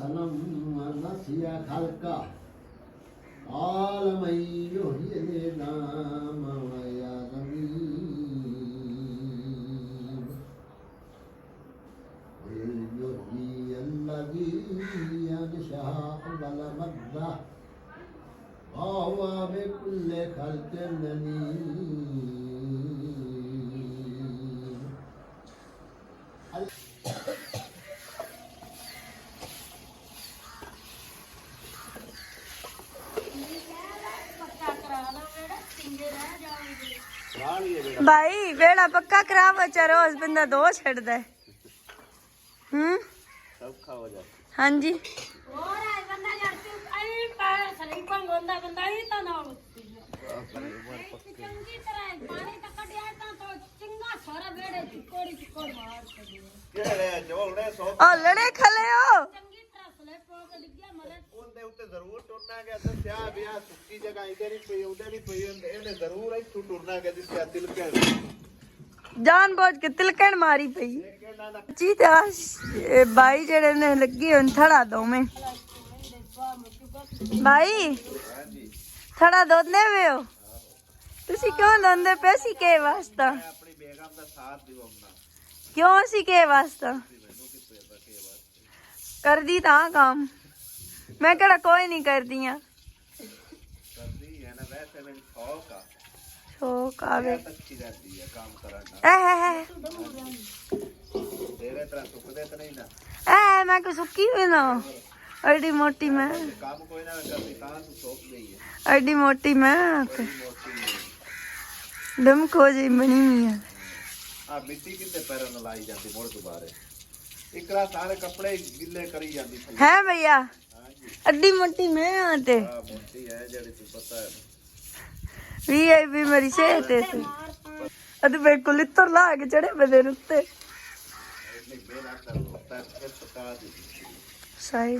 नसिया खल्का आलमई योही नाम या रमीम योही अल्लज़ी यनशा वल मद्दा वावा बिकुल्लि खल्किन अलीम। भाई वेड़ा पक्का खराब बच्चा रोज बंदा दो छड़दा है। सब खाओ जा। हाँ जी और आई बंदा यार तू आई पर सलीपन गोंदा बंदा ही तो ना चंगी तरह पानी तक कटिया तो चिंगा सारा बेड़े चिकोड़ी मार केड़े जोड़े सो ओ लड़े खले हो चंगी तरह स्लिप हो के डिग्या मले ਉਹਦੇ ਉੱਤੇ ਜ਼ਰੂਰ ਟੁਰਨਾ ਗਿਆ ਦੱਸਿਆ ਵਿਆਹ ਸੁੱਕੀ ਜਗ੍ਹਾ ਇਹਦੇ ਨਹੀਂ ਪਈ ਉਹਦੇ ਨਹੀਂ ਪਈ ਇਹਨੇ ਜ਼ਰੂਰ ਇੱਥੋਂ ਟੁਰਨਾ ਗਿਆ ਜਿੱਥੇ ਦਿਲ ਕਹਿ जान बोझ के तिलकन मारी पई जी दास भाई जेड़े ने लगी हुन थड़ा दो में भाई थड़ा दोने वे हो तुसी क्यों दोंदे पैसी के वास्ता ਆਪਣੀ ਬੇਗਮ ਦਾ ਸਾਥ ਦਿਵਾਉਣਾ क्यों सी के वास्ता कर दी ता काम मैं केड़ा कोई नहीं कर दिया ਕਰਦੀ ਹੈ ਨਾ ਵੈਸੇ ਮੈਨੂੰ ਸ਼ੌਕ ਆ शौक आवे ਅੱਛੀ ਰਹਿੰਦੀ ਹੈ ਕੰਮ ਕਰਨਾ ए ਤੇਰੇ ਤਰ੍ਹਾਂ ਸੁੱਕਦੇ ਤਾਂ ਨਹੀਂ ਨਾ मैं को सुक्की हुई ना एडी मोटी मैं ਕੰਮ ਕੋਈ ਨਾ ਕਰਦੀ ਤਾਂ ਤੂੰ ਸੁੱਕ ਗਈ ਹੈ एडी मोटी मैं ਮੋਟੀ डमको जी बनी हुई है ਆ ਮਿੱਟੀ ਕਿੱਥੇ ਪੈਰਾਂ ਨਾਲ ਲਾਈ ਜਾਂਦੀ ਮੁੜ ਦੁਬਾਰੇ ਇਕਰਾ ਸਾਰੇ ਕੱਪੜੇ ਗਿੱਲੇ ਕਰੀ ਜਾਂਦੀ ਥੱਲੇ है भैया ਹਾਂਜੀ एडी मोटी मैं आते ਆ ਮੋਟੀ ਹੈ ਜਿਹੜੀ ਤੂੰ ਪਤਾ ਹੈ वीआईपी मेरी सेहत है अद मेरे को लित्तर ला के चढ़े बदे रुते ਇੰਨੀ ਮਿਹਨਤ ਕਰਦਾ ਫਿਰ ਪਕਾ ਦੀ सही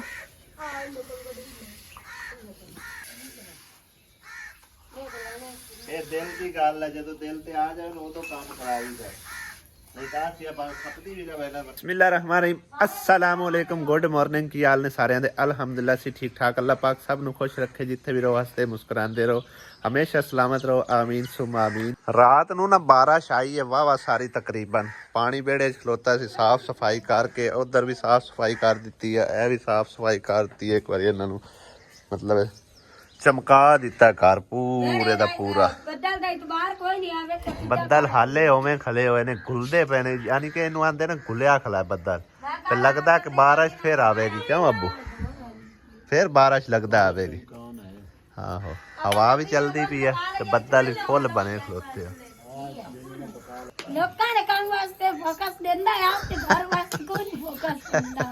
ਇਹ ਦਿਲ ਦੀ ਗੱਲ ਹੈ ਜਦੋਂ ਦਿਲ ਤੇ ਆ ਜਾਏ ਉਦੋਂ ਕੰਮ ਖਰਾਬ ਹੀ ਜਾਏ ਨਹੀਂ ਤਾਂ ਸੀ ਆਪਾਂ ਖਪਦੀ ਵੀ ਜਾਵੇ ਨਾ ਬਿਸਮਿਲ੍ਲਾਹਿਰ ਰਹਿਮਾਨਿਰ ਰਹੀਮ अस्सलाम वालेकुम गुड मॉर्निंग ਕੀ ਹਾਲ ਨੇ ਸਾਰਿਆਂ ਦੇ ਅਲਹਮਦੁਲਿਲਾ ਸੀ ਠੀਕ ਠਾਕ ਅੱਲਾਹ ਪਾਕ ਸਭ ਨੂੰ ਖੁਸ਼ ਰੱਖੇ ਜਿੱਥੇ ਵੀ ਰਹੋ ਹੱਸਦੇ ਮੁਸਕਰਾਉਂਦੇ ਰਹੋ ਹਮੇਸ਼ਾ ਸਲਾਮਤ ਰਹੋ ਆਮੀਨ ਸੁਮ ਆਮੀਨ ਰਾਤ ਨੂੰ ਨਾ ਬਾਰਿਸ਼ ਆਈ ਹੈ ਵਾਵਾ ਸਾਰੀ ਤਕਰੀਬਨ ਪਾਣੀ ਬੇੜੇ 'ਚ ਖਲੋਤਾ ਸੀ ਸਾਫ਼ ਸਫਾਈ ਕਰਕੇ ਉਧਰ ਵੀ ਸਾਫ਼ ਸਫਾਈ ਕਰ ਦਿੱਤੀ ਹੈ ਇਹ ਵੀ ਸਾਫ਼ ਸਫਾਈ ਕਰ ਦਿੱਤੀ ਹੈ ਇੱਕ ਵਾਰੀ ਇਹਨਾਂ ਨੂੰ ਮਤਲਬ ਚਮਕਾ ਦਿੱਤਾ ਘਰ ਪੂਰੇ ਦਾ ਪੂਰਾ ਬੱਦਲ ਦਾ ਇਤਬਾਰ ਕੋਈ ਨਹੀਂ ਆਵੇ ਬੱਦਲ ਹਾਲੇ ਉਵੇਂ ਖਲੇ ਹੋਏ ਨੇ ਘੁਲਦੇ ਪਏ ਨੇ ਯਾਨੀ ਕਿ ਇਹਨੂੰ ਆਂਦੇ ਨੇ ਘੁਲਿਆ ਖਲਾ ਬੱਦਲ ਤੇ ਲੱਗਦਾ ਕਿ ਬਾਰਿਸ਼ ਫੇਰ ਆਵੇਗੀ ਕਿਉਂ ਅੱਬੂ ਫੇਰ ਬਾਰਿਸ਼ ਲੱਗਦਾ ਆਵੇਗੀ ਆਹੋ ਹਵਾ ਵੀ ਚਲਦੀ ਪਈ ਹੈ ਤੇ ਬੱਦਲ ਵੀ ਫੁੱਲ ਬਣੇ ਖਲੋਤੇ ਆ ਲੋਕਾਂ ਦੇ ਕੰਮ ਵਾਸਤੇ ਫੋਕਸ ਦਿੰਦਾ ਹੈ ਆਪਕੇ ਘਰ ਵਾਸਤੇ ਕੋਈ ਨਹੀਂ ਫੋਕਸ ਦਿੰਦਾ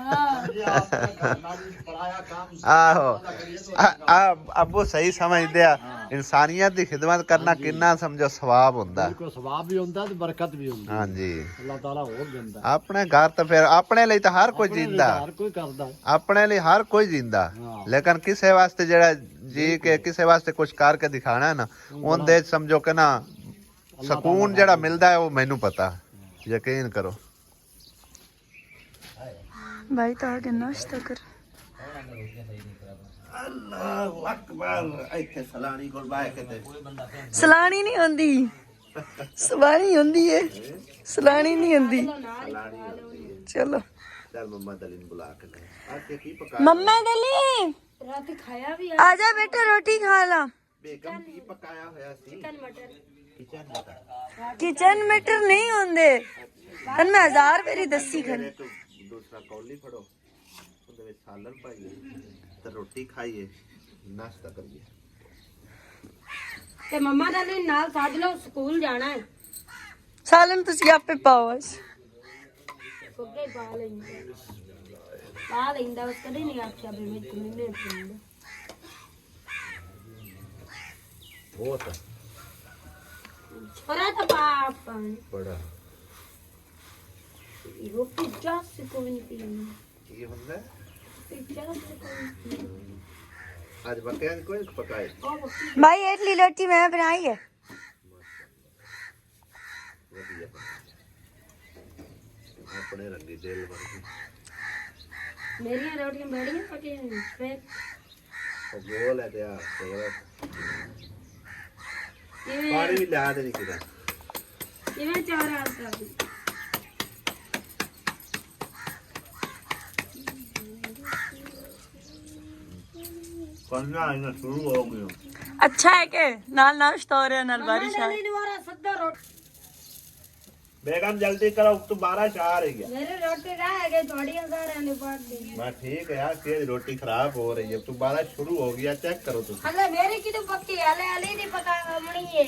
ਆਹੋ ਅੱਬੂ ਸਹੀ ਸਮਝਦੇ ਆ ਇਨਸਾਨੀਅਤ ਦੀ ਖਿਦਮਤ ਕਰਨਾ ਕਿੰਨਾ ਸਮਝੋ ਸਵਾਬ ਹੁੰਦਾ ਕੋਈ ਸਵਾਬ ਵੀ ਹੁੰਦਾ ਤੇ ਬਰਕਤ ਵੀ ਹੁੰਦੀ ਹਾਂਜੀ ਅੱਲਾਹ ਤਾਲਾ ਹੋਰ ਦਿੰਦਾ ਆਪਣੇ ਘਰ ਤਾਂ ਫਿਰ ਆਪਣੇ ਲਈ ਤਾਂ ਹਰ ਕੋਈ ਜਿੰਦਾ ਹਰ ਕੋਈ ਕਰਦਾ ਆਪਣੇ ਲਈ ਹਰ ਕੋਈ ਜਿੰਦਾ ਲੇਕਿਨ ਕਿਸੇ ਵਾਸਤੇ ਜਿਹੜਾ ਜੀ ਕੇ ਕਿਸੇ ਵਾਸਤੇ ਕੁਝ ਕਰਕੇ ਦਿਖਾਣਾ ਹੈ ਨਾ ਉਹਦੇ ਸਮਝੋ ਕਿ ਨਾ ਸਕੂਨ ਜਿਹੜਾ ਮਿਲਦਾ ਹੈ ਉਹ ਮੈਨੂੰ ਪਤਾ ਯਕੀਨ ਕਰੋ भाई तो आगे नाश्ता कर ਅੱਲਾਹੁ ਅਕਬਰ ਇੱਥੇ ਸਲਾਣੀ ਕੋਲ ਬਾਏ ਕਿਤੇ सलानी नहीं होंदी सवानी होंदी है सलानी नहीं होंदी ਸਲਾਣੀ ਹੁੰਦੀ ਹੈ चलो ਚੱਲ ਮੰਮਾ ਦਲੀਨ ਬੁਲਾ ਕੇ ਲੈ ਅੱਜ ਕੀ ਪਕਾ मम्मा दली ਰਾਤ ਖਾਇਆ ਵੀ आजा बेटा रोटी खा ला ਬੇਗਮ ਕੀ ਪਕਾਇਆ ਹੋਇਆ ਸੀ ਚਿਕਨ ਮਟਰ ਕਿਚਨ ਦਾ किचन मटर नहीं होंदे तन मैं 1000 मेरी दसी खरी ਦੂਸਰਾ ਕੌਲੀ ਫੜੋ ਉਹਦੇ ਵਿੱਚ ਸਾਲਨ ਪਾਈਏ ਤੇ ਰੋਟੀ ਖਾਈਏ ਨਾਸ਼ਤਾ ਕਰੀਏ ਤੇ ਮੰਮਾ ਦਾ ਨਾਲ ਸਾਜ ਲਓ ਸਕੂਲ ਜਾਣਾ ਹੈ सालन तुसी आपे पाओ बस ਫੁੱਗੇ ਪਾ ਲੈਂਦਾ ਉਸ ਕਦੇ ਨਹੀਂ ਆਖਿਆ ਵੀ ਮੈਂ ਤੁਮਨੇ ਪਿੰਡ ਬਹੁਤ ਛੋਰਾ ਤਾਂ ਪਾਪਾ ਬੜਾ ਰੋਟੀ ਜਸ ਕੋਈ ਨਹੀਂ ਪੀਣੀ ਕੀ ਹੁੰਦਾ ਜਸ ਕੋਈ ਅੱਜ ਬੱਕਿਆਂ ਨੇ ਕੋਈ ਪਕਾਏ भाई इडली रोटी मैं बनाई है ਵਧੀਆ ਆਪਣੇ ਰੰਗੀ ਦਿਲ ਵਰਗੀ ਮੇਰੀਆਂ ਰੋਟੀਆਂ ਬੜੀਆਂ ਪੱਕੀਆਂ ਨੇ ਫਿਰ ਗੋਲ ਹੈ ਤੇ ਆ ਕਿਵੇਂ ਪਾਣੀ ਵੀ ਲਿਆ ਦੇ ਨਹੀਂ ਕਿਦਾ ਕਿਵੇਂ ਚਾਰ ਹਾਲ ਕਰਦੀ ਕਰਨਾ ਇਹਨਾਂ ਸ਼ੁਰੂ ਹੋ ਗਿਆ ਅੱਛਾ ਹੈ ਕਿ ਨਾਲ ਨਾਸ਼ਤਾ ਹੋ ਰਿਹਾ ਨਾਲ ਬਾਰਿਸ਼ ਆ ਨਹੀਂ ਦੁਬਾਰਾ ਸਿੱਧਾ ਰੋਟੀ बेगम जल्दी करो तो 12 4 रही है मेरी रोटी रह गई थोड़ी सारे ने पाट दी मैं ठीक है यार तेरी रोटी खराब हो रही है तू 12 शुरू हो गया चेक करो तुम हले मेरी की तो पक्की हले हले नहीं पका हमणी है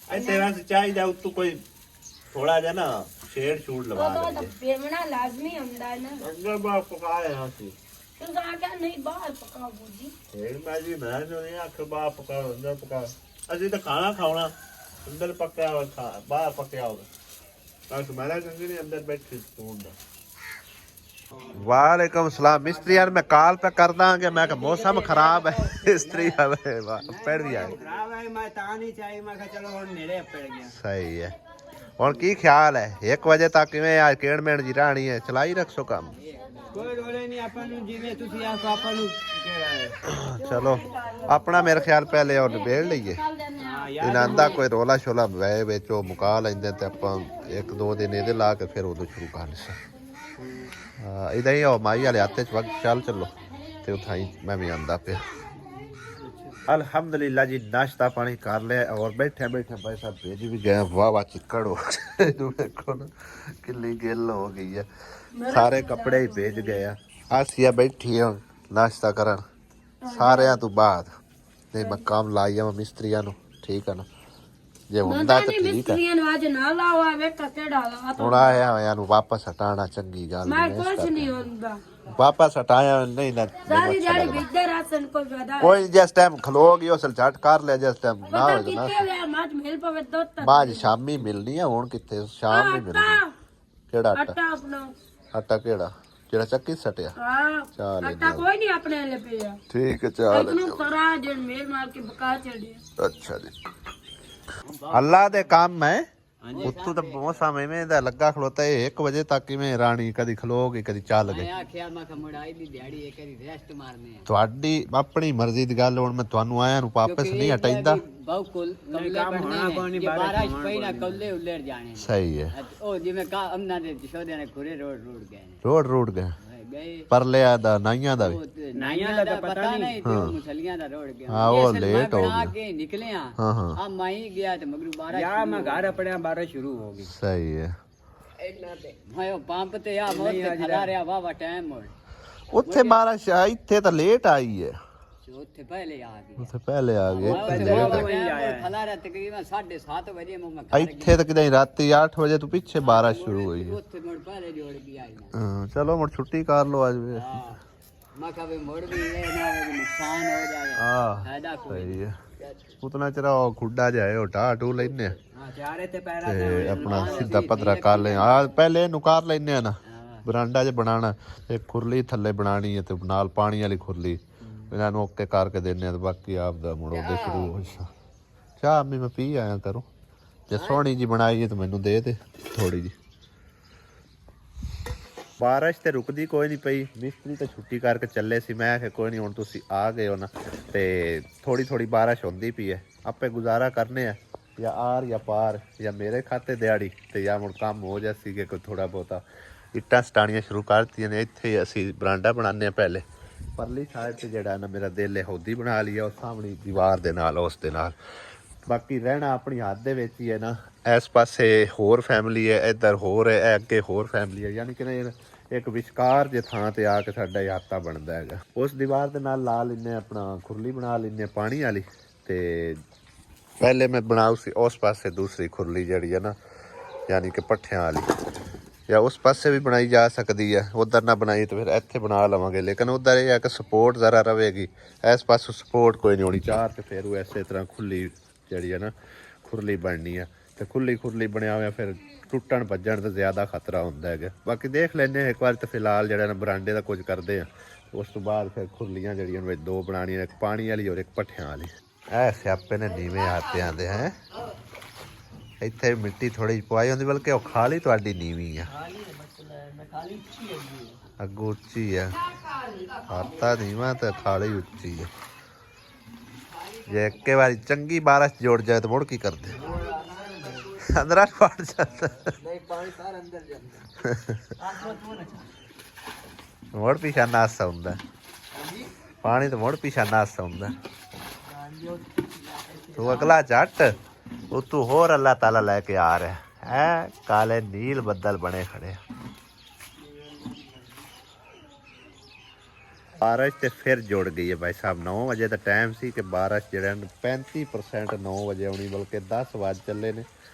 ऐसे वैसे चाहिए जाओ तू कोई थोड़ा जा ना शेड शूट लगा तो पेमना लाजमी हमदा ना अंदर बाहर पकाए यहाँ से तू क्या नहीं बाहर पका बूजी एक मैं जी मैं जो नहीं आखिर बाहर पका अंदर पका असली तो खाना खाना अंदर पका और बाहर पका होगा वालेकुम सलाम मिस्त्री यार मैं कॉल पे कर दांगे मैं मौसम खराब है मिस्त्री पड़ गया सही है और की ख्याल है 1 बजे तक आज केड़ मेड़ जी रानी है चलाई रखो काम चलो अपना मेरे ख्याल पहले और निबेड़ लीए इनांदा कोई रोला शोला वे बेचो मुका लेंदे ते ਆਪਾਂ 1-2 दिन ਇਹਦੇ ਲਾ ਕੇ ਫਿਰ ਉਦੋਂ ਸ਼ੁਰੂ ਕਰਨੀ ਸੀ ਇਦਾਂ ਹੀ ਮਾਈ ਵਾਲੇ ਹੱਥੇ ਚ ਵਕਤ ਚੱਲ ਚੱਲੋ ਤੇ ਉਥਾਈ ਮੈਂ ਵੀ ਆਂਦਾ ਪਿਆ अल्हम्दुलिल्लाह जी नाश्ता पानी कर लिया और बैठे बैठे भाई साहब भेज भी गए वाह वाह चिक्कड़ हो देखो ना कितनी गिल हो गई है सारे कपड़े ही भेज गए आसिया बैठी है नाश्ता करन सारे तो बाद नहीं मैं काम लाई आ मिस्त्रियां नु ठीक है ना जे हुंदा तो ठीक है मिस्त्रियां नु आज ना लावा वे ककेड़ा ला तो हुन आया होया नु वापस हटाना चंगी गल मैं कुछ नहीं होंदा वापस हटाया नहीं ना सारी जाड़ी बिजदर राशन को ज्यादा कोई जिस टाइम खलोगी उस झट कर ले जिस टाइम ना हो कितने वे माज मिल पवे दो तक बाज शामी मिलनी है हुन किथे शाम नहीं मिलनी केड़ा आटा आटा अपना आटा केड़ा जेड़ा चक्की सटिया हां चल आटा कोई नहीं अपने ले पिया ठीक है चल इतनु करा जन मेल मार के बका चढ़ी अच्छा जी अल्लाह दे काम है ਉੱਤੋਂ ਤਾਂ ਮੌਸਮ ਐਵੇਂ ਦਾ ਲੱਗਾ ਖਲੋਤਾ ਇਹ 1 ਵਜੇ ਤੱਕ ਕਿਵੇਂ ਰਾਣੀ ਕਦੀ ਖਲੋਗੀ ਕਦੀ ਚੱਲ ਗਈ ਆਖਿਆ ਮੈਂ ਕਮੜਾਈ ਦੀ ਦਿਹਾੜੀ ਇੱਕ ਵਾਰੀ ਰੈਸਟ ਮਾਰਨੇ ਆ ਤੁਹਾਡੀ ਆਪਣੀ ਮਰਜ਼ੀ ਦੀ ਗੱਲ ਹੁਣ ਮੈਂ ਤੁਹਾਨੂੰ ਆਇਆ ਨੂੰ ਵਾਪਸ ਨਹੀਂ ਹਟਾਈਂਦਾ ਬਹੁ ਕੁਲ ਕਮਲੇ ਬਣਨੇ ਜੇ ਬਾਰਿਸ਼ ਪਈ ਨਾ ਕੱਲੇ ਉੱਲੜ ਜਾਣੇ ਸਹੀ ਹੈ ਉਹ ਜਿਵੇਂ ਕਾ ਅਮਨਾ ਦੇ ਜਸ਼ੋਦਿਆਂ ਨੇ ਖੁਰੇ ਰੋਡ ਗਏ ਨੇ ਰੋਡ ਗਏ ਗਏ ਪਰਲਿਆ ਦਾ ਨਾਈਆਂ ਦਾ ਵੀ ਨਾਈਆਂ ਦਾ ਪਤਾ ਨਹੀਂ ਤੇ ਮੁਸਲੀਆਂ ਦਾ ਰੋਡ ਗਿਆ ਹਾਂ ਉਹ ਲੇਟ ਹੋ ਗਿਆ ਕੇ ਨਿਕਲੇ ਆ ਹਾਂ ਹਾਂ ਆ ਮਾਈ ਗਿਆ ਤੇ ਮਗਰੂ ਬਾਰਿਸ਼ ਯਾ ਮੈਂ ਘਰ ਆਪਣੇ ਬਾਰਿਸ਼ ਸ਼ੁਰੂ ਹੋ ਗਈ ਸਹੀ ਹੈ ਮੈਂ ਉਹ ਪੰਪ ਤੇ ਆ ਮੋਰ ਤੇ ਖੜਾ ਰਿਹਾ ਵਾਵਾ ਟਾਈਮ ਹੋੜ ਉੱਥੇ ਬਾਰਿਸ਼ ਇੱਥੇ ਤਾਂ ਲੇਟ ਆਈ ਹੈ ਉੱਥੇ ਪਹਿਲੇ ਆ ਗਈ ਉੱਥੇ ਪਹਿਲੇ ਆ ਗਏ ਖੜਾ ਰਿਹਾ ਤਕਰੀਬਨ 7:30 ਵਜੇ ਮੈਂ ਇੱਥੇ ਤਾਂ ਕਿਦਾਂ ਰਾਤੀ 8 ਵਜੇ ਤੋਂ ਪਿੱਛੇ ਬਾਰਿਸ਼ ਸ਼ੁਰੂ ਹੋਈ ਹੈ ਉੱਥੇ ਮੁੜ ਪਹਿਲੇ ਜੋੜ ਗਈ ਆਈ ਹਾਂ ਚਲੋ ਮੁੜ ਛੁੱਟੀ ਕਰ ਲਓ ਅੱਜ ਵੀ ਮੈਂ ਕਹਾਂ ਵੀ ਮੁੜ ਵੀ ਇਹ ਨਾ ਹੋਵੇ ਨੁਕਸਾਨ ਹੋ ਜਾਵੇ ਹਾਂ ਫਾਇਦਾ ਕੋਈ ਸਹੀ ਹੈ ਉਤਨਾ ਚਿਰ ਉਹ ਖੁੱਡਾ ਜਾਏ ਉਹ ਢਾਟੂ ਲੈਨੇ ਆ ਹਾਂ ਚਾਰੇ ਤੇ ਪੈਰਾ ਤੇ ਆਪਣਾ ਸਿੱਧਾ ਪੱਧਰਾ ਕਰ ਲੈ ਆ ਪਹਿਲੇ ਇਹਨੂੰ ਕਰ ਲੈਨੇ ਆ ਨਾ ਬਰਾਂਡਾ 'ਚ ਬਣਾਉਣਾ ਇੱਕ ਖੁਰਲੀ ਥੱਲੇ ਬਣਾਣੀ ਹੈ ਤੇ ਨਾਲ ਪਾਣੀ ਵਾਲੀ ਖੁਰਲੀ ਇਹਨਾਂ ਨੂੰ ਓਕੇ ਕਰਕੇ ਦਿੰਨੇ ਆ ਤੇ ਬਾਕੀ ਆਪ ਦਾ ਮੁੜੋਗੇ ਸ਼ੁਰੂ ਹੋ ਚਾਹ ਮੈਂ ਪੀ ਆਇਆ ਕਰੋ ਜੇ ਸੋਹਣੀ ਜੀ ਬਣਾਈ ਹੈ ਤਾਂ ਮੈਨੂੰ ਦੇ ਥੋੜੀ ਜੀ ਬਾਰਿਸ਼ ਤੇ ਰੁਕਦੀ ਕੋਈ ਨਹੀਂ ਪਈ ਮਿਸਤਰੀ ਤਾਂ ਛੁੱਟੀ ਕਰਕੇ ਚੱਲੇ ਸੀ ਮੈਂ ਕਿ ਕੋਈ ਨਹੀਂ ਹੁਣ ਤੁਸੀਂ ਆ ਗਏ ਹੋ ਨਾ ਤੇ ਥੋੜੀ ਬਾਰਿਸ਼ ਹੁੰਦੀ ਪਈ ਹੈ ਆਪੇ ਗੁਜ਼ਾਰਾ ਕਰਨੇ ਆ ਜਾਂ ਆਰ ਜਾਂ ਪਾਰ ਜਾਂ ਮੇਰੇ ਖਾਤੇ ਦਿਹਾੜੀ ਤੇ ਜਾਂ ਹੁਣ ਕੰਮ ਹੋ ਜਾ ਸੀਗੇ ਕੋਈ ਥੋੜਾ ਬਹੁਤਾ ਇੱਟਾਂ ਸਟਾਣੀਆਂ ਸ਼ੁਰੂ ਕਰਤੀਆਂ ਨੇ ਇੱਥੇ ਅਸੀਂ ਬਰਾਂਡਾ ਬਣਾਉਂਦੇ ਆ ਪਹਿਲੇ ਪਰਲੀ ਸਾਈਡ ਤੇ ਜਿਹੜਾ ਨਾ ਮੇਰਾ ਦਿਲ ਹੈ ਹੌਦੀ ਬਣਾ ਲਈ ਆ ਉਹ ਸਾਹਮਣੀ ਦੀਵਾਰ ਦੇ ਨਾਲ ਉਸ ਦੇ ਨਾਲ ਬਾਕੀ ਰਹਿਣਾ ਆਪਣੀ ਹੱਥ ਦੇ ਵਿੱਚ ਹੀ ਹੈ ਨਾ ਇਸ ਪਾਸੇ ਹੋਰ ਫੈਮਿਲੀ ਹੈ ਇੱਧਰ ਹੋਰ ਹੈ ਅੱਗੇ ਹੋਰ ਫੈਮਿਲੀ ਹੈ ਯਾਨੀ ਕਿ ਇੱਕ ਵਿਚਕਾਰ ਜੇ ਥਾਂ ਤੇ ਆ ਕੇ ਸਾਡਾ ਇਹਾਤਾ ਬਣਦਾ ਹੈਗਾ ਉਸ ਦੀਵਾਰ ਦੇ ਨਾਲ ਲਾ ਲੈਂਦੇ ਆਪਣਾ ਖੁਰਲੀ ਬਣਾ ਲੈਂਦੇ ਪਾਣੀ ਵਾਲੀ ਤੇ ਪਹਿਲੇ ਮੈਂ ਬਣਾਉ ਸੀ ਉਸ ਪਾਸੇ ਦੂਸਰੀ ਖੁਰਲੀ ਜਿਹੜੀ ਹੈ ਨਾ ਯਾਨੀ ਕਿ ਪੱਠਿਆਂ ਵਾਲੀ ਜਾਂ ਉਸ ਪਾਸੇ ਵੀ ਬਣਾਈ ਜਾ ਸਕਦੀ ਹੈ ਉਧਰ ਨਾ ਬਣਾਈ ਤਾਂ ਫਿਰ ਇੱਥੇ ਬਣਾ ਲਵਾਂਗੇ ਲੇਕਿਨ ਉਧਰ ਇਹ ਹੈ ਕਿ ਸਪੋਰਟ ਜ਼ਰਾ ਰਹੇਗੀ ਇਸ ਪਾਸੋਂ ਸਪੋਰਟ ਕੋਈ ਨਹੀਂ ਹੋਣੀ ਚਾਰ ਤੇ ਫਿਰ ਉਹ ਇਸੇ ਤਰ੍ਹਾਂ ਖੁੱਲੀ ਜਿਹੜੀ ਹੈ ਨਾ ਖੁਰਲੀ ਬਣਨੀ ਹੈ ਤੇ ਖੁਰਲੀ ਬਣਿਆ ਹੋਇਆ ਫਿਰ ਟੁੱਟਣ ਭੱਜਣ ਦਾ ਜ਼ਿਆਦਾ ਖਤਰਾ ਹੁੰਦਾ ਹੈਗਾ ਬਾਕੀ ਦੇਖ ਲੈਂਦੇ ਹਾਂ ਇੱਕ ਵਾਰ ਤਾਂ ਫਿਲਹਾਲ ਜਿਹੜਾ ਨਾ ਬਰਾਂਡੇ ਦਾ ਕੁਝ ਕਰਦੇ ਆ ਉਸ ਤੋਂ ਬਾਅਦ ਫਿਰ ਖੁਰਲੀਆਂ ਜਿਹੜੀਆਂ ਵਿੱਚ 2 ਬਣਾਉਣੀਆਂ ਇੱਕ ਪਾਣੀ ਵਾਲੀ ਔਰ ਇੱਕ ਪੱਠਿਆਂ ਵਾਲੀ ਇਹ ਸਿਆਪੇ ਨੇ ਨੀਵੇਂ ਆਤੇ ਆਂਦੇ ਹੈ ਇੱਥੇ ਮਿੱਟੀ ਥੋੜੀ ਜਿਹੀ ਪਵਾਈ ਹੁੰਦੀ ਬਲਕਿ ਉਹ ਖਾਲੀ ਤੁਹਾਡੀ ਨੀਵੀਂ ਆ ਅੱਗੋਂ ਉੱਚੀ ਆ, ਆਤਾ ਨੀਵਾਂ ਤੇ ਥਾਲੀ ਉੱਚੀ ਆ। ਜੇ ਇੱਕੇ ਵਾਰੀ ਚੰਗੀ ਬਾਰਿਸ਼ ਜੁੜ ਜਾਏ ਤਾਂ ਮੁੜ ਕੀ ਕਰਦੇ? ਅੰਦਰ ਫੜ ਜਾਂਦਾ। ਨਹੀਂ ਪਾਣੀ ਸਾਰਾ ਅੰਦਰ ਜਾਂਦਾ। ਮੁੜ ਪਿਛਾ ਨਾਸਾ ਹੁੰਦਾ ਪਾਣੀ, ਤਾਂ ਮੁੜ ਪਿਛਾ ਨਾਸਾ ਹੁੰਦਾ। ਤੂੰ ਅਗਲਾ ਝੱਟ ਉਤੋਂ ਹੋਰ ਅੱਲਾਹ ਤਾਲਾ ਲੈ ਕੇ ਆ ਰਿਹਾ ਹੈ। ਕਾਲੇ ਨੀਲ ਬੱਦਲ ਬਣੇ ਖੜੇ। ਬਾਰਿਸ਼ ਤੇ ਫਿਰ ਜੁੜ ਗਈ ਹੈ ਭਾਈ ਸਾਹਿਬ। 9 ਵਜੇ ਦਾ ਟਾਈਮ ਸੀ ਕਿ ਬਾਰਿਸ਼ ਜਿਹੜਾ 35% 9 ਵਜੇ ਆਉਣੀ, ਬਲਕਿ 10 ਵਜ ਚੱਲੇ ਨੇ,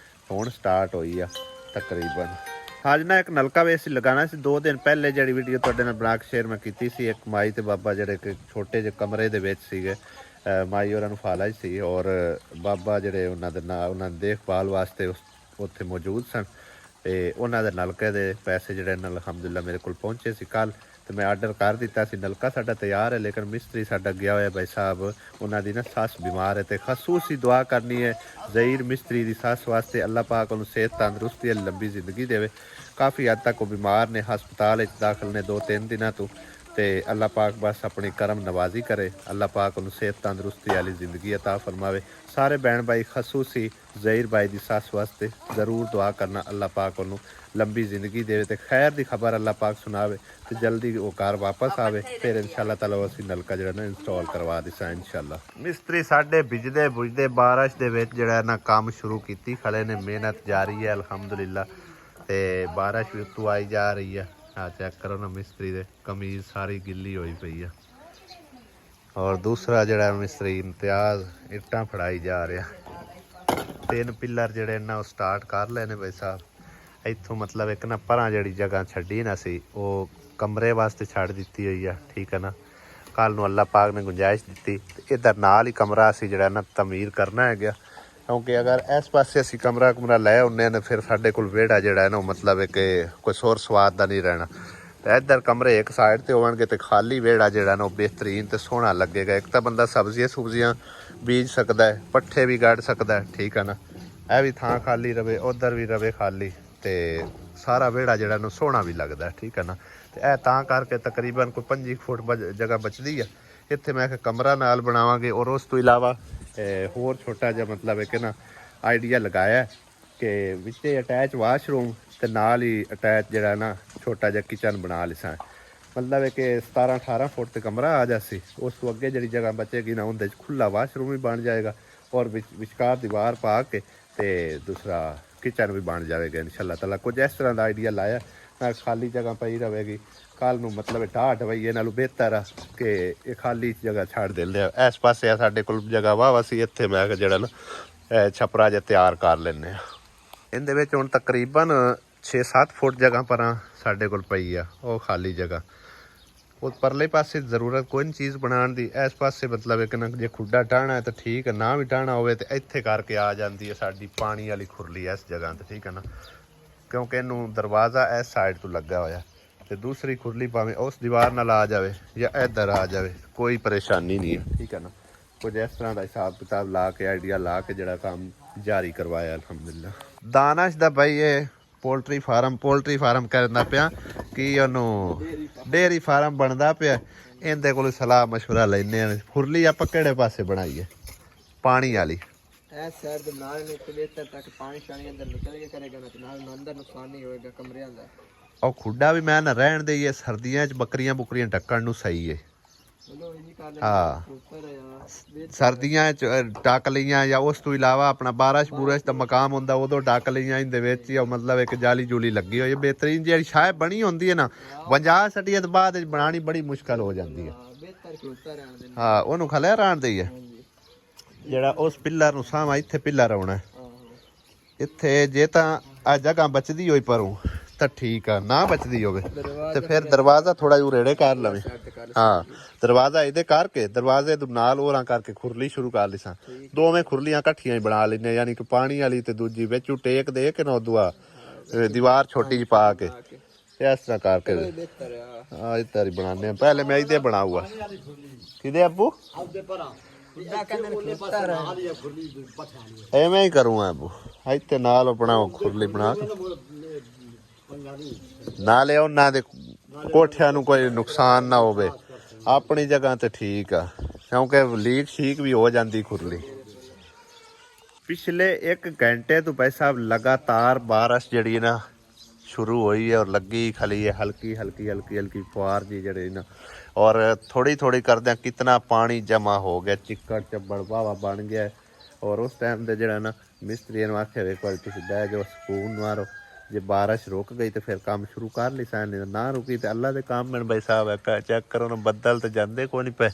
ਹੁਣ ਸਟਾਰਟ ਹੋਈ ਆ ਤਕਰੀਬਨ। ਅੱਜ ਨਾ ਇੱਕ ਨਲਕਾ ਵੀ ਅਸੀਂ ਲਗਾਉਣਾ ਸੀ 2 ਦਿਨ ਪਹਿਲੇ, ਜਿਹੜੀ ਵੀਡੀਓ ਤੁਹਾਡੇ ਨਾਲ ਬਣਾ ਕੇ ਸ਼ੇਅਰ ਮੈਂ ਕੀਤੀ ਸੀ। ਇੱਕ ਮਾਈ ਤੇ ਬਾਬਾ ਜਿਹੜੇ ਕਿ ਛੋਟੇ ਜਿਹੇ ਕਮਰੇ ਦੇ ਵਿੱਚ ਸੀਗੇ, ਮਾਈ ਉਹਨਾਂ ਨੂੰ ਫਾਲਜ ਸੀ, ਔਰ ਬਾਬਾ ਜਿਹੜੇ ਉਹਨਾਂ ਦੇ ਨਾਲ ਉਹਨਾਂ ਦੀ ਦੇਖਭਾਲ ਵਾਸਤੇ ਉੱਥੇ ਮੌਜੂਦ ਸਨ। ਤੇ ਉਹਨਾਂ ਦੇ ਨਲਕੇ ਦੇ ਪੈਸੇ ਜਿਹੜੇ ਨਾਲ ਅਲਹਮਦੁਲਿਲਾ ਮੇਰੇ ਕੋਲ ਪਹੁੰਚੇ ਸੀ ਕੱਲ੍ਹ, ਤੇ ਮੈਂ ਆਰਡਰ ਕਰ ਦਿੱਤਾ ਸੀ। ਨਲਕਾ ਸਾਡਾ ਤਿਆਰ ਹੈ, ਲੇਕਿਨ ਮਿਸਤਰੀ ਸਾਡਾ ਗਿਆ ਹੋਇਆ ਭਾਈ ਸਾਹਿਬ, ਉਹਨਾਂ ਦੀ ਨਾ ਸੱਸ ਬਿਮਾਰ ਹੈ, ਤੇ ਖਸੂਸੀ ਦੁਆ ਕਰਨੀ ਹੈ ਜ਼ਹੀਰ ਮਿਸਤਰੀ ਦੀ ਸੱਸ ਵਾਸਤੇ। ਅੱਲਾਹ ਪਾਕ ਉਹਨੂੰ ਸਿਹਤ ਤੰਦਰੁਸਤੀ ਲੰਬੀ ਜ਼ਿੰਦਗੀ ਦੇਵੇ। ਕਾਫੀ ਹੱਦ ਤੱਕ ਉਹ ਬਿਮਾਰ ਨੇ, ਹਸਪਤਾਲ ਵਿੱਚ ਦਾਖਲ ਨੇ 2-3 ਦਿਨਾਂ ਤੋਂ, ਤੇ ਅੱਲਾਹ ਪਾਕ ਬਸ ਆਪਣੀ ਕਰਮ ਨਵਾਜ਼ੀ ਕਰੇ। ਅੱਲਾਹ ਪਾਕ ਉਹਨੂੰ ਸਿਹਤ ਤੰਦਰੁਸਤੀ ਵਾਲੀ ਜ਼ਿੰਦਗੀ ਅਤਾ ਫਰਮਾਵੇ। ਸਾਰੇ ਭੈਣ ਭਾਈ ਖਸੂਸੀ ਜ਼ਹੀਰ ਭਾਈ ਦੀ ਸੱਸ ਵਾਸਤੇ ਜ਼ਰੂਰ ਦੁਆ ਕਰਨਾ, ਅੱਲਾਹ ਪਾਕ ਉਹਨੂੰ ਲੰਬੀ ਜ਼ਿੰਦਗੀ ਦੇਵੇ ਤੇ ਖੈਰ ਦੀ ਖਬਰ ਅੱਲਾਹ ਪਾਕ ਸੁਣਾਵੇ, ਤੇ ਜਲਦੀ ਉਹ ਘਰ ਵਾਪਸ ਆਵੇ। ਫਿਰ ਇਨਸ਼ਾਅੱਲਾ ਤਾਲਾ ਅਸੀਂ ਨਲਕਾ ਜਿਹੜਾ ਨਾ ਇੰਸਟਾਲ ਕਰਵਾ ਦਿਸਾਂ ਇਨਸ਼ਾਅੱਲਾ। ਮਿਸਤਰੀ ਸਾਡੇ ਬਿਜਦੇ ਬੁਝਦੇ ਬਾਰਿਸ਼ ਦੇ ਵਿੱਚ ਜਿਹੜਾ ਨਾ ਕੰਮ ਸ਼ੁਰੂ ਕੀਤੀ ਖੜੇ ਨੇ। ਮਿਹਨਤ ਜਾਰੀ ਹੈ ਅਲਹਮਦੁਲਿਲਾ, ਤੇ ਬਾਰਿਸ਼ ਵੀ ਉੱਤੋਂ ਆਈ ਜਾ ਰਹੀ ਹੈ। ਆ ਚੈੱਕ ਕਰੋ ਨਾ, ਮਿਸਤਰੀ ਦੇ ਕਮੀਜ਼ ਸਾਰੀ ਗਿੱਲੀ ਹੋਈ ਪਈ ਆ। ਔਰ ਦੂਸਰਾ ਜਿਹੜਾ ਮਿਸਤਰੀ ਇਮਤਿਆਜ਼ ਇੱਟਾਂ ਫੜਾਈ ਜਾ ਰਿਹਾ। 3 ਪਿੱਲਰ ਜਿਹੜੇ ਨਾ ਉਹ ਸਟਾਰਟ ਕਰ ਲਏ ਨੇ ਭਾਈ ਸਾਹਿਬ। ਇੱਥੋਂ ਮਤਲਬ ਇੱਕ ਨਾ ਪਰਾਂ ਜਿਹੜੀ ਜਗ੍ਹਾ ਛੱਡੀ ਨਾ ਸੀ, ਉਹ ਕਮਰੇ ਵਾਸਤੇ ਛੱਡ ਦਿੱਤੀ ਹੋਈ ਆ, ਠੀਕ ਹੈ ਨਾ। ਕੱਲ੍ਹ ਨੂੰ ਅੱਲਾਹ ਪਾਕ ਨੇ ਗੁੰਜਾਇਸ਼ ਦਿੱਤੀ ਤੇ ਇੱਧਰ ਨਾਲ ਹੀ ਕਮਰਾ ਅਸੀਂ ਜਿਹੜਾ ਨਾ ਤਮੀਰ ਕਰਨਾ ਹੈਗਾ, ਕਿਉਂਕਿ ਅਗਰ ਇਸ ਪਾਸੇ ਅਸੀਂ ਕਮਰਾ ਲੈ ਆਉਂਦੇ ਨੇ, ਫਿਰ ਸਾਡੇ ਕੋਲ ਵਿਹੜਾ ਜਿਹੜਾ ਹੈ ਨਾ, ਮਤਲਬ ਹੈ ਕਿ ਕੋਈ ਸ਼ੋਰ ਸਵਾਦ ਦਾ ਨਹੀਂ ਰਹਿਣਾ। ਤੇ ਇੱਧਰ ਕਮਰੇ ਇੱਕ ਸਾਈਡ ਤੇ ਹੋਣਗੇ ਤੇ ਖਾਲੀ ਵਿਹੜਾ ਜਿਹੜਾ ਨਾ ਉਹ ਬਿਹਤਰੀਨ ਤੇ ਸੋਹਣਾ ਲੱਗੇਗਾ। ਇੱਕ ਤਾਂ ਬੰਦਾ ਸਬਜ਼ੀਆਂ ਬੀਜ ਸਕਦਾ ਹੈ, ਪੱਠੇ ਵੀ ਗੱਡ ਸਕਦਾ ਹੈ, ਠੀਕ ਹੈ ਨਾ। ਇਹ ਵੀ ਥਾਂ ਖਾਲੀ ਰਵੇ, ਉਧਰ ਵੀ ਰਵੇ ਖਾਲੀ, ਤੇ ਸਾਰਾ ਵਿਹੜਾ ਜਿਹੜਾ ਨੂੰ ਸੋਹਣਾ ਵੀ ਲੱਗਦਾ, ਠੀਕ ਹੈ ਨਾ। ਤੇ ਇਹ ਤਾਂ ਕਰਕੇ ਤਕਰੀਬਨ ਕੋਈ 5 ਫੁੱਟ ਜਗ੍ਹਾ ਬਚਦੀ ਆ। ਇੱਥੇ ਮੈਂ ਇੱਕ ਕਮਰਾ ਨਾਲ ਬਣਾਵਾਂਗੇ, ਔਰ ਉਸ ਤੋਂ ਇਲਾਵਾ ਹੋਰ ਛੋਟਾ ਜਿਹਾ ਮਤਲਬ ਹੈ ਕਿ ਨਾ ਆਈਡੀਆ ਲਗਾਇਆ ਕਿ ਵਿੱਚੇ ਅਟੈਚ ਵਾਸ਼ਰੂਮ ਤੇ ਨਾਲ ਹੀ ਅਟੈਚ ਜਿਹੜਾ ਨਾ ਛੋਟਾ ਜਿਹਾ ਕਿਚਨ ਬਣਾ ਲਿਸਾਂ। ਮਤਲਬ ਹੈ ਕਿ 17-18 ਫੁੱਟ ਤੇ ਕਮਰਾ ਆ ਜਾਸੀ। ਉਸ ਤੋਂ ਅੱਗੇ ਜਿਹੜੀ ਜਗ੍ਹਾ ਬਚੇਗੀ ਨਾ ਉਹਦੇ 'ਚ ਖੁੱਲਾ ਵਾਸ਼ਰੂਮ ਵੀ ਬਣ ਜਾਏਗਾ, ਔਰ ਵਿਚਕਾਰ ਦੀਵਾਰ ਪਾ ਕੇ ਤੇ ਦੂਸਰਾ ਕਿਚਨ ਵੀ ਬਣ ਜਾਵੇਗਾ ਇਨਸ਼ਾਅੱਲਾ ਤਾਲਾ। ਕੁਝ ਇਸ ਤਰ੍ਹਾਂ ਦਾ ਆਈਡੀਆ ਲਾਇਆ, ਨਾਲ ਖਾਲੀ ਜਗ੍ਹਾ ਪਈ ਰਹੇਗੀ। ਕੱਲ੍ਹ ਨੂੰ ਮਤਲਬ ਢਾਹ ਢਵਈਏ ਨਾਲੋਂ ਬਿਹਤਰ ਆ ਕਿ ਇਹ ਖਾਲੀ ਜਗ੍ਹਾ ਛੱਡ ਦਿੰਦੇ ਆ। ਇਸ ਪਾਸੇ ਆ ਸਾਡੇ ਕੋਲ ਜਗ੍ਹਾ ਵਾਹ ਸੀ, ਇੱਥੇ ਮੈਂ ਜਿਹੜਾ ਨਾ ਛਪਰਾ ਜਿਹਾ ਤਿਆਰ ਕਰ ਲੈਂਦੇ ਆ। ਇਹਦੇ ਵਿੱਚ ਹੁਣ ਤਕਰੀਬਨ 6-7 ਫੁੱਟ ਜਗ੍ਹਾ ਪਰਾਂ ਸਾਡੇ ਕੋਲ ਪਈ ਆ, ਉਹ ਖਾਲੀ ਜਗ੍ਹਾ। ਉਹ ਪਰਲੇ ਪਾਸੇ ਜ਼ਰੂਰਤ ਕੋਈ ਨਹੀਂ ਚੀਜ਼ ਬਣਾਉਣ ਦੀ। ਇਸ ਪਾਸੇ ਮਤਲਬ ਇੱਕ ਨਾ ਜੇ ਖੁੱਡਾ ਟਾਹਣਾ ਹੈ ਤਾਂ ਠੀਕ ਹੈ, ਨਾ ਵੀ ਟਾਹਣਾ ਹੋਵੇ ਤਾਂ ਇੱਥੇ ਕਰਕੇ ਆ ਜਾਂਦੀ ਹੈ ਸਾਡੀ ਪਾਣੀ ਵਾਲੀ ਖੁਰਲੀ ਇਸ ਜਗ੍ਹਾ 'ਤੇ, ਠੀਕ ਹੈ ਨਾ। ਕਿਉਂਕਿ ਇਹਨੂੰ ਦਰਵਾਜ਼ਾ ਇਸ ਸਾਈਡ ਤੋਂ ਲੱਗਾ ਹੋਇਆ, ਤੇ ਦੂਸਰੀ ਖੁਰਲੀ ਭਾਵੇਂ ਉਸ ਦੀਵਾਰ ਨਾਲ ਆ ਜਾਵੇ ਜਾਂ ਇੱਧਰ ਆ ਜਾਵੇ, ਕੋਈ ਪਰੇਸ਼ਾਨੀ ਨਹੀਂ ਹੈ, ਠੀਕ ਹੈ ਨਾ। ਕੁਝ ਇਸ ਤਰ੍ਹਾਂ ਦਾ ਹਿਸਾਬ ਕਿਤਾਬ ਲਾ ਕੇ ਆਈਡੀਆ ਲਾ ਕੇ ਜਿਹੜਾ ਕੰਮ ਜਾਰੀ ਕਰਵਾਇਆ ਅਲਹਮਦੁਲਿਲਾ। ਦਾਨਸ਼ ਦਾ ਬਾਈ ਇਹ ਪੋਲਟਰੀ ਫਾਰਮ ਕਰਦਾ ਪਿਆ ਕਿ ਉਹਨੂੰ ਡੇਅਰੀ ਫਾਰਮ ਬਣਦਾ ਪਿਆ। ਇਹਦੇ ਕੋਲ ਸਲਾਹ ਮਸ਼ਵਰਾ ਲੈਂਦੇ ਆ, ਖੁਰਲੀ ਆਪਾਂ ਕਿਹੜੇ ਪਾਸੇ ਬਣਾਈਏ? ਪਾਣੀ ਵਾਲੀ ਇਸ ਸਾਈਡ ਦੇ ਨਾਲ ਨੇ ਤੇ ਬਿਹਤਰ ਤੱਕ ਪਾਣੀ ਸ਼ਾਣੀ ਅੰਦਰ ਨਿਕਲ ਕੇ ਕਰੇਗਾ ਨਾ, ਤੇ ਨਾਲ ਅੰਦਰ ਨੁਕਸਾਨ ਨਹੀਂ ਹੋਏਗਾ ਕਮਰਿਆਂ ਦਾ। ਉਹ ਖੁੱਡਾ ਵੀ ਮੈਂ ਨਾ ਰਹਿਣ ਦੇਈਏ, ਸਰਦੀਆਂ 'ਚ ਬੱਕਰੀਆਂ ਬੁਕਰੀਆਂ ਢੱਕਣ ਨੂੰ ਸਹੀ ਹੈ। ਹਾਂ, ਸਰਦੀਆਂ 'ਚ ਢੱਕ ਲਈਆਂ, ਜਾਂ ਉਸ ਤੋਂ ਇਲਾਵਾ ਆਪਣਾ ਬਾਰਿਸ਼ ਬੂਰਸ਼ ਦਾ ਮਕਾਮ ਹੁੰਦਾ ਉਦੋਂ ਢੱਕ ਲਈਆਂ। ਇਹਦੇ ਵਿੱਚ ਹੀ ਮਤਲਬ ਇੱਕ ਜਾਲੀ ਜੂਲੀ ਲੱਗੀ ਹੋਈ ਹੈ ਬਿਹਤਰੀਨ। ਜਿਹੜੀ ਸ਼ਾਇਦ ਬਣੀ ਹੁੰਦੀ ਹੈ ਨਾ 50 ਸਟੀਆਂ ਤੋਂ ਬਾਅਦ ਬਣਾਉਣੀ ਬੜੀ ਮੁਸ਼ਕਲ ਹੋ ਜਾਂਦੀ ਹੈ। ਹਾਂ, ਉਹਨੂੰ ਖਲਿਆ ਰਹਿਣ ਦੇਈਏ। ਜਿਹੜਾ ਉਸ ਪਿੱਲਰ ਨੂੰ ਸਾਹਮਣੇ ਇੱਥੇ ਪਿੱਲਰ ਆਉਣਾ, ਇੱਥੇ ਜੇ ਤਾਂ ਆ ਜਗ੍ਹਾ ਬਚਦੀ ਹੋਈ ਪਰੋਂ ਤਾਂ ਠੀਕ ਆ, ਨਾ ਬਚਦੀ ਹੋਵੇ ਤੇ ਫਿਰ ਦਰਵਾਜ਼ਾ ਥੋੜਾ ਜਿਹਾ ਰੇੜੇ ਕਰ ਲਵੇ। ਹਾਂ, ਦਰਵਾਜ਼ਾ ਇਹਦੇ ਕਰਕੇ ਦਰਵਾਜ਼ੇ ਦੇ ਨਾਲ ਹੋਰਾਂ ਕਰਕੇ ਖੁਰਲੀ ਸ਼ੁਰੂ ਕਰ ਲਈ ਸਾਂ। ਦੋਵੇਂ ਖੁਰਲੀਆਂ ਇਕੱਠੀਆਂ ਹੀ ਬਣਾ ਲੈਂਦੇ, ਯਾਨੀ ਕਿ ਪਾਣੀ ਵਾਲੀ ਤੇ ਦੂਜੀ ਵਿੱਚ ਟੇਕ ਦੇ ਕੇ ਨਾ ਦੁਆ ਦੀਵਾਰ ਛੋਟੀ ਜਿਹੀ ਪਾ ਕੇ ਇਸ ਤਰ੍ਹਾਂ ਕਰਕੇ ਹਾਂ ਇੱਧਰ ਹੀ ਬਣਾਉਂਦੇ ਆ। ਪਹਿਲੇ ਮੈਂ ਇਹਦੇ ਬਣਾਊਗਾ ਕਿਹਦੇ ਅੱਬੂ ਐਵੇਂ ਹੀ ਕਰੂੰਗਾ ਅੱਬੂ, ਇੱਥੇ ਨਾਲ ਆਪਣਾ ਖੁਰਲੀ ਬਣਾ ਕੇ ਨਾਲੇ ਉਹਨਾਂ ਦੇ ਕੋਠਿਆਂ ਨੂੰ ਕੋਈ ਨੁਕਸਾਨ ਨਾ ਹੋਵੇ। ਆਪਣੀ ਜਗ੍ਹਾ ਤੇ ਠੀਕ ਆ, ਕਿਉਂਕਿ ਲੀਕ ਸ਼ੀਕ ਵੀ ਹੋ ਜਾਂਦੀ ਖੁਰਲੀ। ਪਿਛਲੇ 1 ਘੰਟੇ ਤੋਂ ਭਾਈ ਸਾਹਿਬ ਲਗਾਤਾਰ ਬਾਰਿਸ਼ ਜਿਹੜੀ ਨਾ शुरू हुई है और लगी खली है हल्की हल्की हल्की हल्की फुहार जी जड़े ना। और थोड़ी थोड़ी करदे कितना पानी जमा हो गया, चिक्कड़ चब्बड़ वावा बन गया है। और उस टाइम से जड़ा ना मिस्त्री ने आखे एक बार तुम बह जाओ सुकून मारो, जे बारिश रुक गई तो फिर काम शुरू कर ली सन, ना रुकी तो अल्लाह के काम में भाई साहब है। चेक करो ना बदल तो जाते को नहीं पे,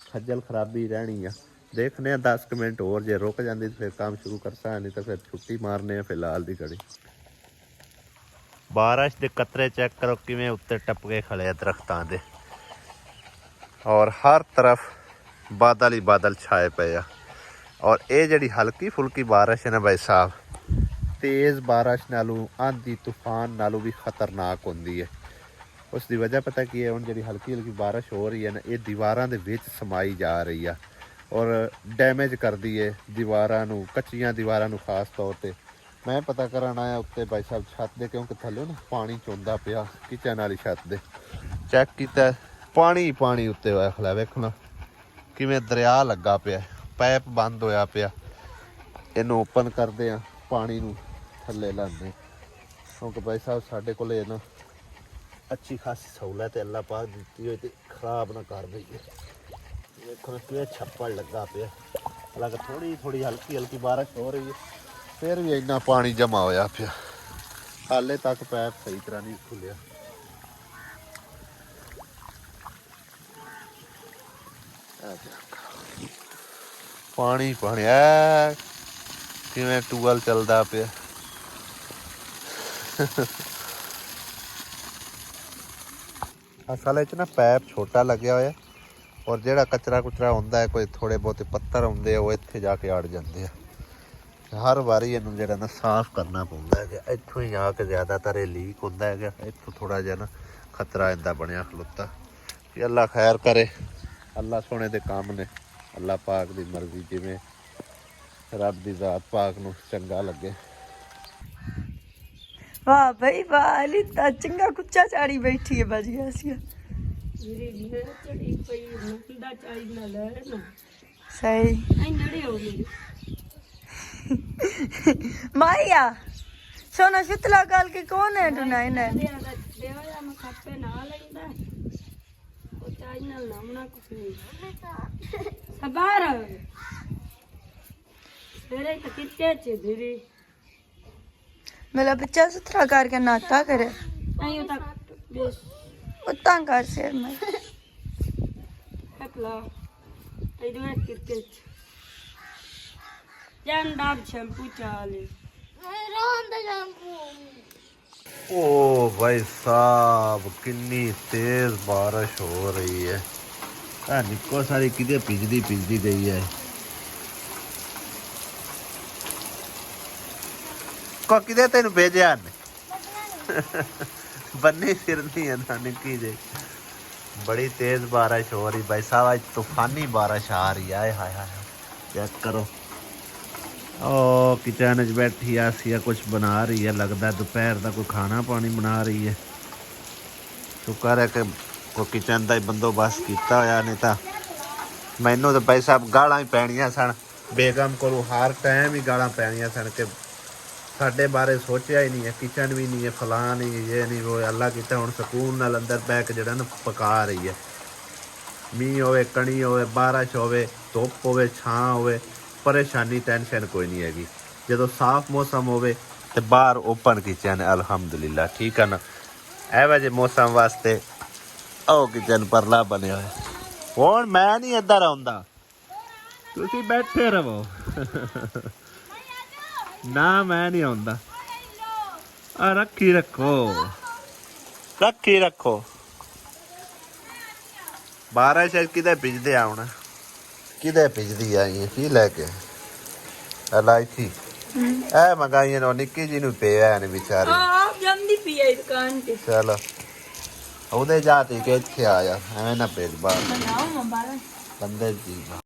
खज्जल खराबी रहनी है। देखने 10 मिनट और जे रुक जाती तो फिर काम शुरू कर सा, नहीं तो फिर छुट्टी मारने फिलहाल की घड़ी। बारिश के कतरे चेक करो किवें उत्ते टपके खड़े दरख्तां दे, और हर तरफ बादल ही बादल छाए पे आ। और ये जिहड़ी हल्की फुल्की बारिश है ना भाई साहब, तेज़ बारिश नालों आंधी तूफान नालों भी खतरनाक होंदी है। उसकी वजह पता की है, हुण जिहड़ी हल्की हल्की बारिश हो रही है ना, ये दीवारां दे विच समाई जा रही है और डैमेज करदी है दीवारां नूं, कच्चियां दीवारां नूं खास तौर पर। मैं पता कराना आया उत्ते भाई साहब छत दे, क्योंकि थल्ले ना पानी चौंदा पिया किचन वाली छत दे। चेक किया पानी ही पानी उत्ते होया खला, वेखना किवें दरिया लगा पिया, पैप बंद होया पिया। इनू ओपन करदे आ, पानी नू थल्ले लांदे, क्योंकि भाई साहब साडे कोल ना अच्छी खासी सहूलत है अल्लाह पाक दित्ती होई ते खराब ना कर दईए। देखो किवें छप्पड़ लगा पिया, हालांकि थोड़ी थोड़ी हल्की हल्की बारिश हो रही है, फिर भी इन्ना पानी जमा होया पिया। हाले तक पैप सही तरह नहीं खुलिया। पानी पानी है किवें टूबल चलदा पिया। असल च ना पैप छोटा लग्या होया, और जेड़ा कचरा कुचरा होंदा है, कोई थोड़े बहुते पत्थर होंदे वो इत्थे जाके अड़ जाते हैं। हर वारी इनू जरा ना साफ करना पौंदा है। इत्थों ही आके ज़्यादातर ये लीक होंदा है, इत्थों थोड़ा जिहा ना खतरा इदा बनया खलोता। कि अल्लाह खैर करे, अल्लाह सोने दे काम ने, अल्लाह पाक दी मर्जी, जिवें रब दी ज़ात पाक नू चंगा लगे। वाह भाई वाह, लिता चंगा कुच्चा चाड़ी बैठी है बाजिया सी। सही माया सोना शीतला काल के कौन है टुना इने मेरा बच्चा सुथरा करके नाता करे उतना कर से मैं ओ भाई साहब कितनी तेज बारिश हो रही है। निको सारी किधे पिजदी गई है। को किधे तेन भेजा बन्नी फिरनी है ना निकी जे। बड़ी तेज बारिश हो रही भाई साहब, आज तूफानी बारिश आ रही है। हाय हाय चेक करो, ओ किचन च बैठी आसिया कुछ बना रही है, लगता दोपहर का कोई खाना पानी बना रही है। शुक्र है कि कोई किचन का ही बंदोबस्त किया होया, नहीं तो मैनू तो भाई साहब गालां ही पैणियां सन। बेगम को हर टाइम ही गालां पैणियां सन कि साडे बारे सोचा ही नहीं है, किचन भी नहीं है, फलां नहीं, ये नहीं वो। अल्लाह किता हुण सकून नाल अंदर बह के जिहड़ा ना पका रही है। मींह होवे, कणी होवे, बारिश होवे, धुप्प होवे, छां होवे, परेशानी टेंशन कोई नहीं हैगी। जो साफ मौसम होवे तो बाहर ओपन किचन है अलहमदुलिल्लाह, ठीक है ना। एवं जे मौसम वास्ते ओ किचन परला बने हुए। हुण मैं नहीं इधर आउंदा, तुसीं बैठे रहो। ना मैं नहीं आउंदा, रखी रखो। बारिश किधे भिजदे आउणा, किधे भिजदी आई की लैके इलायची ए मंगाई नो निक्की जी नू पे है बेचारी। आप जल्दी पिए दुकान पे चलो ਉਹਦੇ ਜਾਤੀ ਕਿ ਇੱਥੇ ਆ ਜਾ ਐਵੇਂ ਨਾ ਭੇਜ ਬਾਹਰ बनाओ मम्मा ਬੰਦੇ ਜੀ